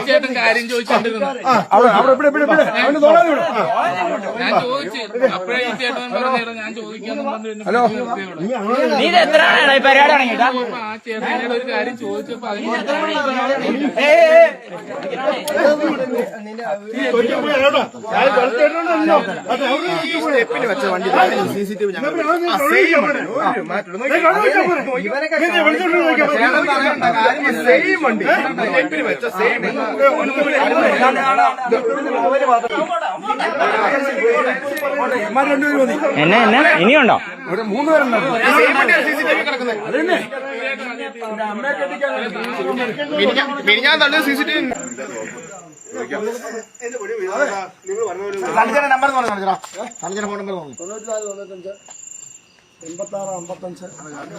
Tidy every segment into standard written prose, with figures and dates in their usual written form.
ചേട്ടൻ കാര്യം ചോദിച്ചോണ്ടിരുന്നു. ഞാൻ ചോദിച്ചു അപ്പഴേ ഈ ചേട്ടൻ പറഞ്ഞേടാ ഞാൻ ചോദിക്കാന്ന് പറഞ്ഞു. ആ ചേട്ടനോട് ഒരു കാര്യം ചോദിച്ചപ്പോ സ്റ്റെപ്പിന് വെച്ച വണ്ടി CCTV സെയിം വണ്ടി സ്റ്റെപ്പിന് വെച്ച സെയിം എന്നെ ഇനിയുണ്ടോ? ഇവിടെ 3 പേരുണ്ടാവും. ഞാൻ തന്നെ CCTV നമ്പർ ഫോൺ നമ്പർ 94 96 55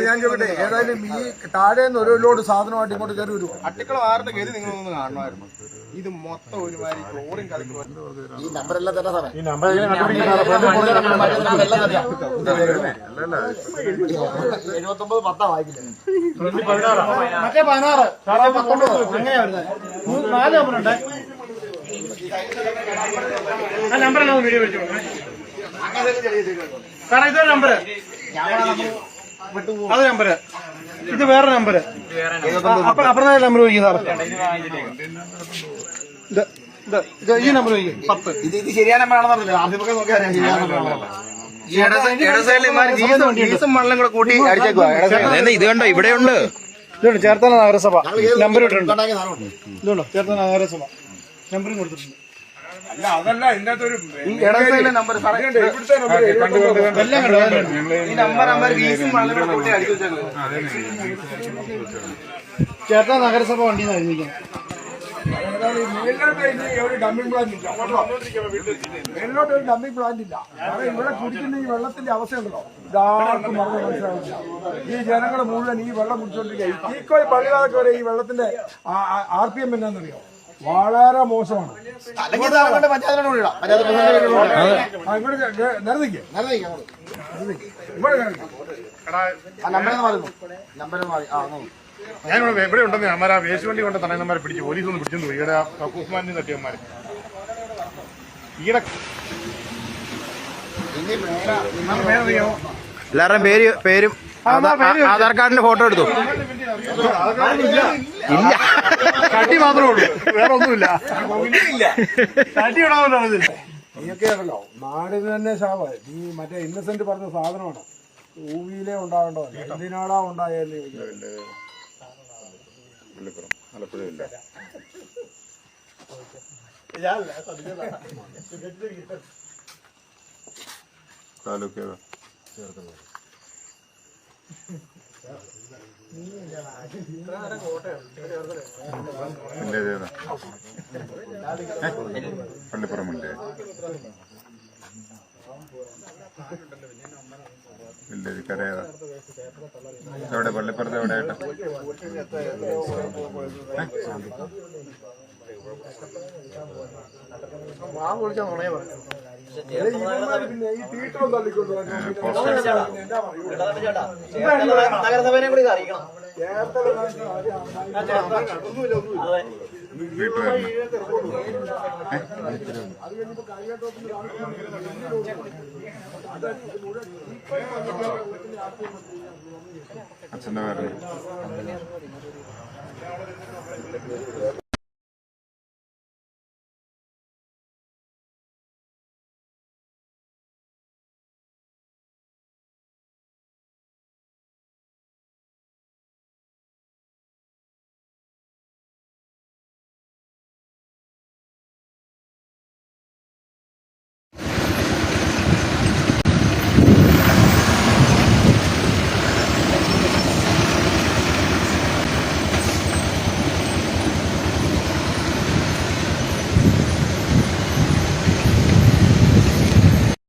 ഞാൻ ചോദിക്കട്ടെ, ഏതായാലും ഈ താഴേന്ന് ഒരു ലോഡ് സാധനമായിട്ട് ഇങ്ങോട്ട് കയറി വരും. അട്ടിക്കള 6 ഗതി നിങ്ങളൊന്ന് കാണണമായിരുന്നു. ഇത് മൊത്തം ഒരുമാതിരി ക്ലോറിൻ കളിക്കും. ഈ നമ്പറെല്ലാം തന്നെ സാറേ, ഈ നമ്പർ 79 10 വായിക്കില്ല. മറ്റേ 16 അങ്ങനെയാ വരുന്നത്. 4 നമ്പറുണ്ട്. ആ നമ്പറെല്ലാം വീഡിയോ വെച്ചു സാറേ. ഇതൊരു നമ്പര്, അത് നമ്പര്, ഇത് വേറെ നമ്പര്. അപ്പുറത്തെ നമ്പർ ചോദിക്കും സാറേ. ഈ നമ്പർ ചോദിക്കും 10. ഇത് ശരിയായ നമ്പറാണെന്ന് പറഞ്ഞില്ല. ആദ്യമൊക്കെ നോക്കിയാൽ ശരിയായ നമ്പറാണല്ലോ. ഇത് കണ്ടോ, ഇവിടെയുണ്ട്. ഇതുണ്ട് ചേർത്തല നഗരസഭ നമ്പർ ഇട്ടിട്ടുണ്ട്. ഇതുണ്ടോ ചേർത്തല നഗരസഭ നമ്പറും കൊടുത്തിട്ടുണ്ട്. അതല്ല ഇതിന്റെ അകത്തൊരു ഈ ഇടസൈഡിലെ നമ്പർ എല്ലാം ചേർത്തല നഗരസഭ വണ്ടിന്ന് എഴുതിയിരിക്കുന്നത്. ഒരു ഡമ്പിംഗ് പ്ലാന്റ് ഇല്ല. മേലോട്ട് ഒരു ഡമ്പിംഗ് പ്ലാന്റ് ഇല്ല. കാരണം ഇവിടെ കുടിക്കുന്ന ഈ വെള്ളത്തിന്റെ അവസ്ഥയുണ്ടല്ലോ, ഇതാർക്കും പറഞ്ഞ് മനസ്സിലാവില്ല. ഈ ജനങ്ങൾ മുഴുവൻ ഈ വെള്ളം കുടിച്ചോണ്ടിരിക്കുക. തീക്കോയി പള്ളികളൊക്കെ വരെ ഈ വെള്ളത്തിന്റെ RPM എന്നാന്നറിയോ? വളരെ മോശമാണ്. ഞാനിവിടെ എവിടെ ഉണ്ടെന്ന് അമ്മമാർ ആ വേസ്റ്റ് വണ്ടി കൊണ്ട് തണയന്മാരെ പിടിച്ചു, പോലീസ് ഒന്ന് പിടിച്ചു പോയി. ഈടെ കുസ്മാനിൽ തട്ടിയന്മാര് ഈടെ എല്ലാവരുടെയും പേരും ആധാർ കാർഡിന്റെ ഫോട്ടോ എടുത്തു. ഇല്ല, തട്ടി മാത്രമേ ഉള്ളൂ, വേറെ ഒന്നുമില്ല. തട്ടി ഇടാമല്ലോ. ഇതൊക്കെയാണല്ലോ നാടിന് തന്നെ ശാപം. ഈ മറ്റേ ഇന്നസെന്റ് പറഞ്ഞ സാധനമാണ്. ഭൂമിയിലേ ഉണ്ടാകേണ്ടതല്ല, എന്തിനാടാ ഉണ്ടായെന്ന് പള്ളിപ്പുറമുണ്ട്. ഇല്ല, കരയാ എവിടെ പള്ളിപ്പുറത്ത് എവിടെയായിട്ട് നഗരസഭനെ കൂടി അറിയിക്കണം. അച്ഛൻ്റെ പേര്